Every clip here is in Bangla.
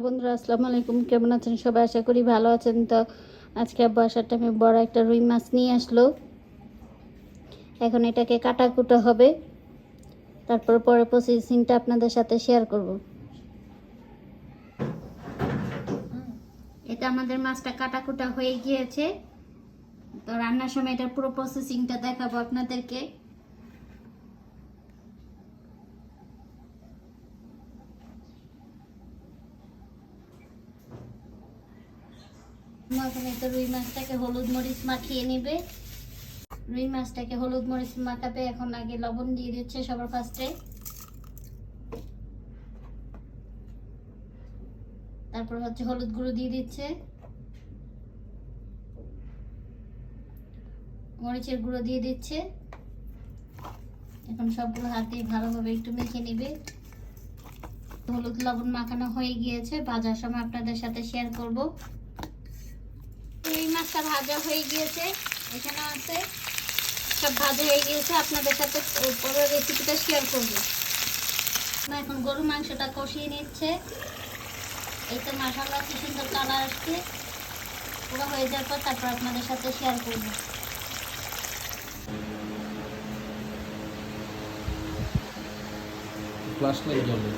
বন্ধুরা আসসালামু আলাইকুম, কেমন আছেন সবাই? আশা করি ভালো আছেন। তো আজকে আব্বু আসার টাইমে বড় একটা রুই মাছ নিয়ে আসলো। এখন এটাকে কাটাকুটা হবে, তারপর পরে প্রসেসিংটা আপনাদের সাথে শেয়ার করব। এটা আমাদের মাছটা কাটাকুটা হয়ে গিয়েছে। তো রান্নার সময় এটার পুরো প্রসেসিংটা দেখাবো আপনাদেরকে। এখন তো রুই মাছটাকে হলুদ মরিচ মাখিয়ে নেবে। রুই মাছটাকে হলুদ মরিচ মাখাবে। এখন আগে লবণ দিয়ে দিচ্ছে সবার ফার্স্টে, তারপর হচ্ছে হলুদ গুঁড়ো দিয়ে দিচ্ছে, মরিচের গুঁড়ো দিয়ে দিচ্ছে। এখন সবগুলো হাত দিয়ে ভালোভাবে একটু মেখে নেবে। হলুদ লবণ মাখানো হয়ে গিয়েছে, ভাজার সময় আপনাদের সাথে শেয়ার করব। এই মাছটা ভাজা হয়ে গিয়েছে, এখানে আছে সব ভাজা হয়ে গিয়েছে, আপনাদের সাথে পুরো রেসিপিটা শেয়ার করব। এখন গরু মাংসটা কষিয়ে নিচ্ছে। এই তো মাশাআল্লাহ কি সুন্দর কালার আসছে। পুরো হয়ে যাওয়ার পর তারপর আপনাদের সাথে শেয়ার করব। ফ্লাশ লাইট জ্বলে।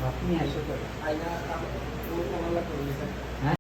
আপনি এসে আয়না